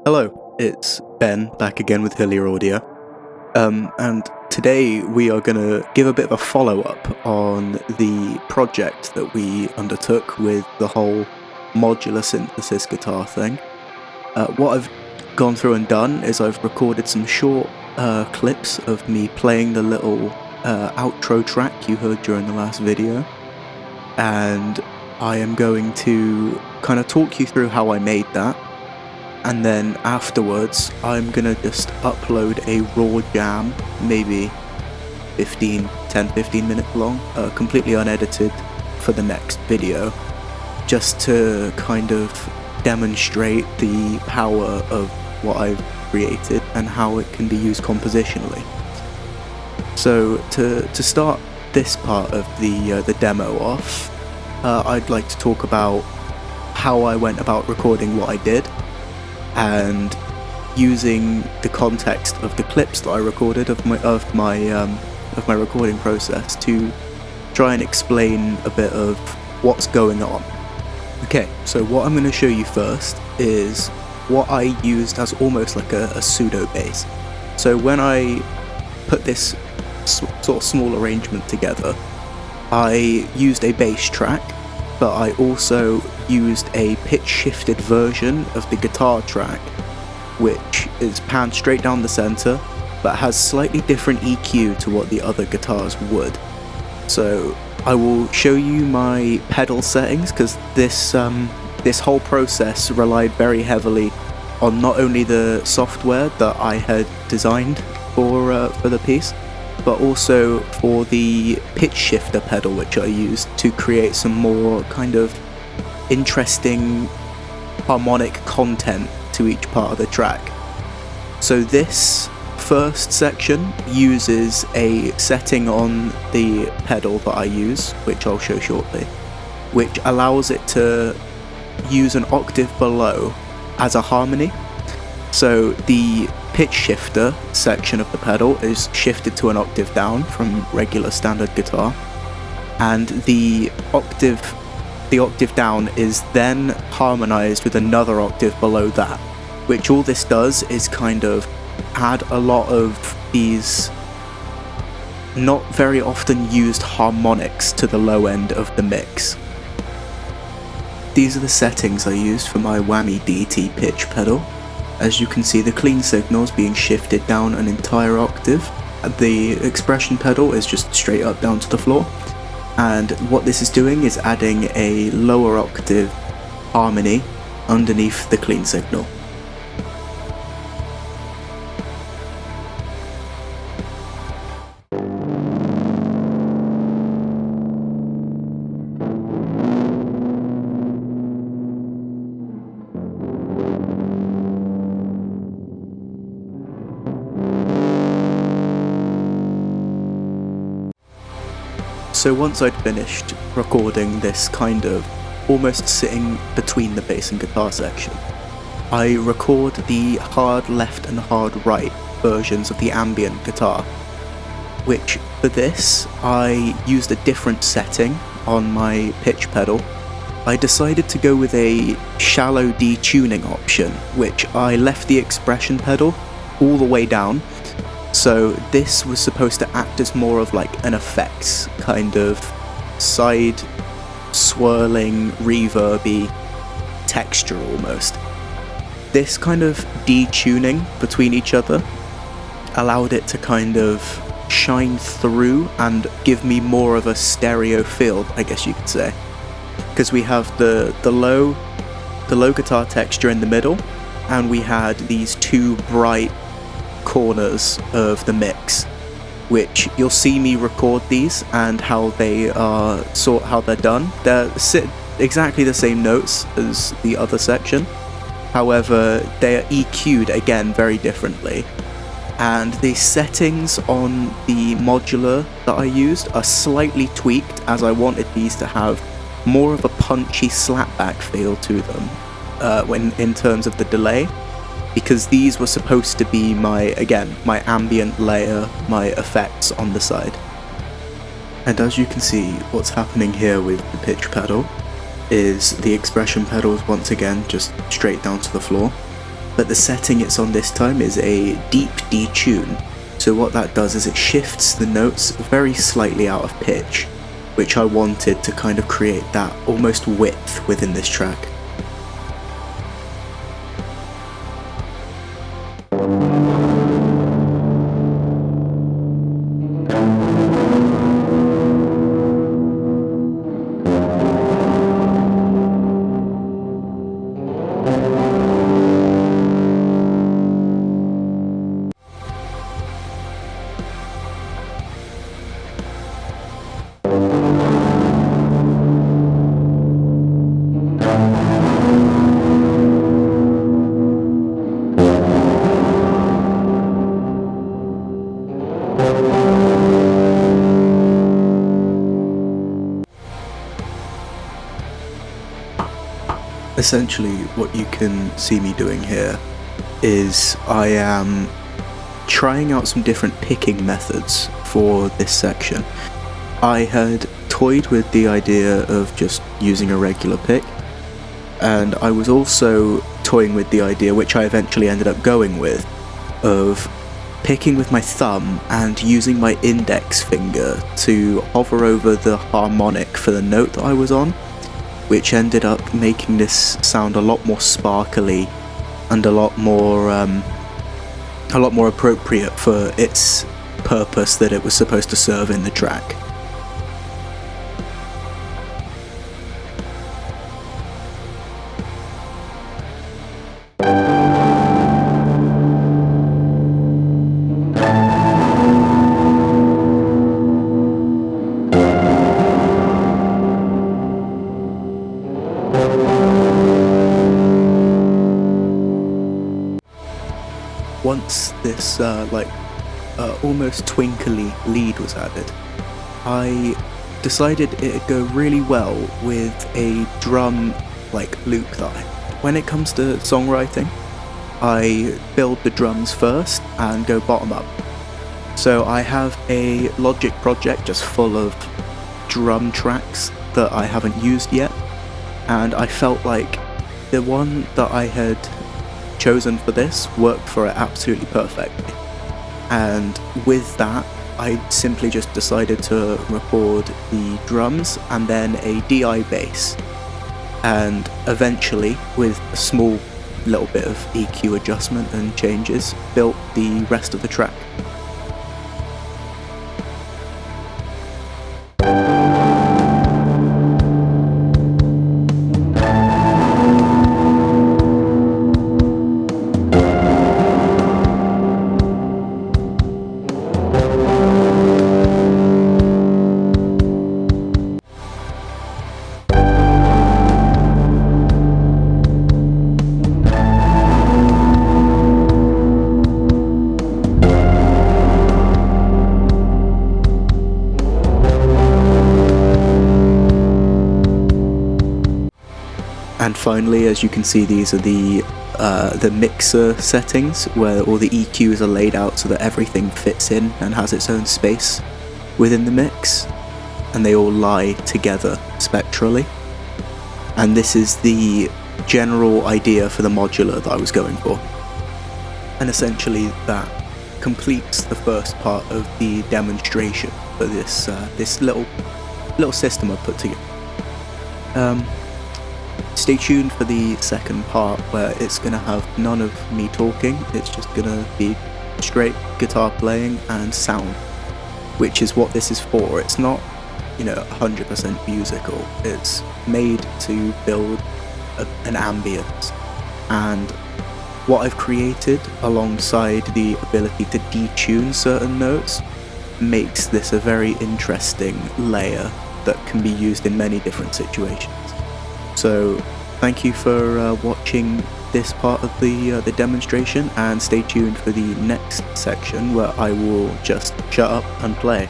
Hello, it's Ben back again with Hillier Audio, and today we are going to give a bit of a follow-up on the project that we undertook with the whole modular synthesis guitar thing. What I've gone through and done is I've recorded some short clips of me playing the little outro track you heard during the last video, and I am going to kind of talk you through how I made that. And then afterwards, I'm gonna just upload a raw jam, maybe 10-15 minutes long, completely unedited for the next video, just to kind of demonstrate the power of what I've created and how it can be used compositionally. So to start this part of the demo off, I'd like to talk about how I went about recording what I did, and using the context of the clips that I recorded of my recording process to try and explain a bit of what's going on. Okay, so what I'm going to show you first is what I used as almost like a pseudo bass. So when I put this sort of small arrangement together, I used a bass track, but I also used a pitch shifted version of the guitar track, which is panned straight down the center, but has slightly different EQ to what the other guitars would. So I will show you my pedal settings, because this whole process relied very heavily on not only the software that I had designed for the piece, but also for the pitch shifter pedal which I used to create some more kind of interesting harmonic content to each part of the track. So this first section uses a setting on the pedal that I use, which I'll show shortly, which allows it to use an octave below as a harmony. So the pitch shifter section of the pedal is shifted to an octave down from regular standard guitar, and the octave down is then harmonized with another octave below that, which all this does is kind of add a lot of these not very often used harmonics to the low end of the mix. These are the settings I used for my Whammy DT pitch pedal. As you can see, the clean signal is being shifted down an entire octave. The expression pedal is just straight up down to the floor. And what this is doing is adding a lower octave harmony underneath the clean signal. So once I'd finished recording this kind of almost sitting between the bass and guitar section, I record the hard left and hard right versions of the ambient guitar, which for this I used a different setting on my pitch pedal. I decided to go with a shallow detuning option, which I left the expression pedal all the way down. So this was supposed to act as more of like an effects kind of side swirling, reverby texture almost. This kind of detuning between each other allowed it to kind of shine through and give me more of a stereo feel, I guess you could say. Because we have the low guitar texture in the middle, and we had these two bright corners of the mix, which you'll see me record these and how they're done. They're exactly the same notes as the other section, however they are EQ'd again very differently, and the settings on the modular that I used are slightly tweaked, as I wanted these to have more of a punchy slapback feel to them in terms of the delay, because these were supposed to be my ambient layer, my effects on the side. And as you can see, what's happening here with the pitch pedal is the expression pedals once again just straight down to the floor, but the setting it's on this time is a deep D tune. So what that does is it shifts the notes very slightly out of pitch, which I wanted to kind of create that almost width within this track. Essentially, what you can see me doing here is I am trying out some different picking methods for this section. I had toyed with the idea of just using a regular pick, and I was also toying with the idea, which I eventually ended up going with, of picking with my thumb and using my index finger to hover over the harmonic for the note that I was on, which ended up making this sound a lot more sparkly and a lot more appropriate for its purpose that it was supposed to serve in the track. Once this almost twinkly lead was added, I decided it'd go really well with a drum loop that when it comes to songwriting, I build the drums first and go bottom up. So I have a Logic project just full of drum tracks that I haven't used yet, and I felt like the one that I had chosen for this worked for it absolutely perfectly. And with that, I simply just decided to record the drums and then a DI bass, and eventually, with a small little bit of EQ adjustment and changes, built the rest of the track. And finally, as you can see, these are the mixer settings, where all the EQs are laid out so that everything fits in and has its own space within the mix, and they all lie together spectrally. And this is the general idea for the modular that I was going for. And essentially that completes the first part of the demonstration for this little system I put together. Stay tuned for the second part, where it's going to have none of me talking. It's just going to be straight guitar playing and sound, which is what this is for. It's not, 100% musical. It's made to build an ambience, and what I've created alongside the ability to detune certain notes makes this a very interesting layer that can be used in many different situations. So thank you for watching this part of the demonstration, and stay tuned for the next section where I will just shut up and play.